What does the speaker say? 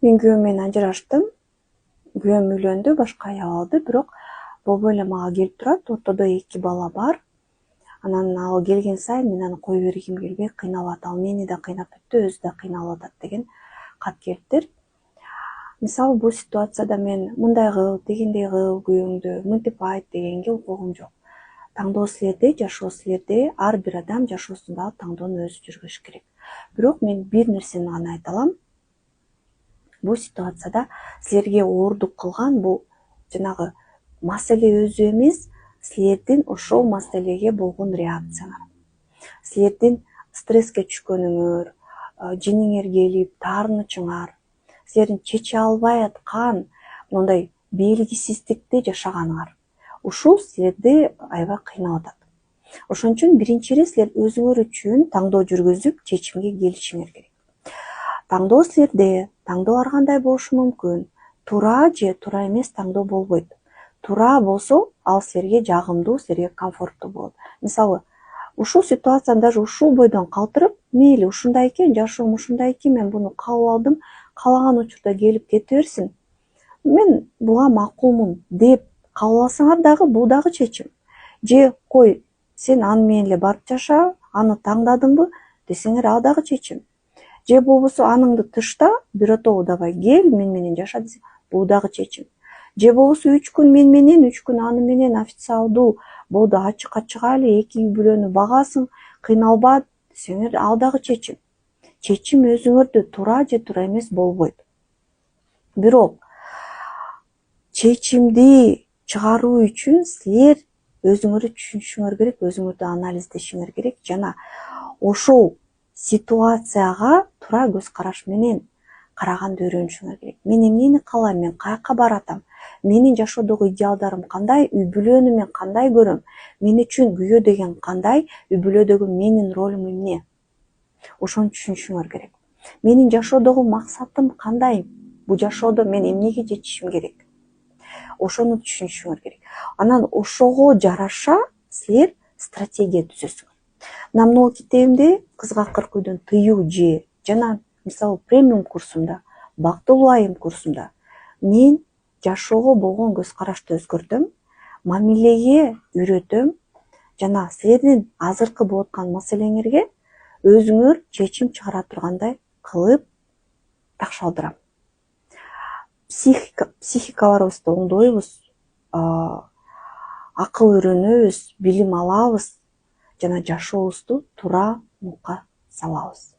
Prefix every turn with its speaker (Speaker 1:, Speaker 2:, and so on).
Speaker 1: Мен күйөөм менен ажыраштым. Күйөөм үйлөндү, башка аял алды, бирок болбой эле мага келип турат. Ортодо 2 бала бар. Анан ал келген сайын мен аны кое бергим келбей кыйналат. Ал мени да кыйнап өттү, өзү да кыйналып атат деген кат келиптир. Мисалы бул ситуацияда мен мындай кыл, дегендей кыл күйөөңдү, мынтип айт дегенге укугум жок. Таңдоо силерде, жашоо силерде, ар бир адам жашоосундагы таңдоону өзү жүргүзүш керек. Бирок мен бир нерсени гана айта алам. Бул ситуацияда силерге оордук кылган бул жанагы маселе өзү эмес, силердин ошол маселеге болгон реакцияңар. Силердин стресске түшкөнүңөр, жеңиңер келип, таарынычыңар, силердин чече албай аткан мындай белгисиздикте жашаганыңар. Ушул силерди аябай кыйнап атат. Ошон үчүн биринчи эле силер өзүңөр үчүн таңдоо жүргүзүп, чечимге келишиңер керек. Таңдоо силерде, таңдоо ар кандай болушу мүмкүн. Туура же туура эмес таңдоо болбойт. Туура болсо, ал силерге жагымдуу, силерге комфорттуу болот. Мисалы, ушул ситуацияны даже ушул бойдон калтырып, мейли ушундай экен, жашоом ушундай экен, мен буну кабыл алдым, каалаган учурда келип кете берсин. Мен буга макулмун деп кабыл алсаңар дагы бул дагы чечим. Же кой, сен аны менен эле барып жаша, аны таңдадыңбы десеңер, ал дагы чечим. Же болбосо аныңды тышта, биротоло давай кел, мен менен жаша десең, бул дагы чечим. Же болбосо 3 күн мен менен, 3 күн аны менен официалдуу, болду ачыкка чыгайлы, 2 үй бүлөнү багасың, кыйналба десеңер, ал дагы чечим. Чечим өзүңөрдө, туура же туура эмес болбойт. Бирок чечимди чыгаруу үчүн силер өзүңөрдү түшүнүшүңөр керек, өзүңөрдү анализдешиңер керек жана ошол ситуацияга туура көз караш менен караганды үйрөнүшүңөр керек. Мен эмнени каалайм, мен каяка баратам, менин жашоодогу идеалдарым кандай, үй бүлөнү мен кандай көрөм, мен үчүн күйөө деген кандай, үй бүлөдөгү менин ролум эмне? Ошону түшүнүшүңөр керек. Менин жашоодогу максатым кандай? Бул жашоодо мен эмнеге жетишим керек? Ошону түшүнүшүңөр керек. Анан ошого жараша силер стратегия түзөсүңөр. Мына могу китебимде кызгаккыр күйдөн тыюу же жана мисалы премиум курсумда, бактылуу айым курсумда мен жашоого болгон көз карашты өзгөртөм, мамилеге үйрөтөм жана силердин азыркы болуп аткан маселеңерге өзүңөр чечим чыгара тургандай кылып такшалдырам. Психикаларыбызды оңдойбуз, акыл үйрөнөбүз, билим алабыз жана жашообузду туура мукка салабыз.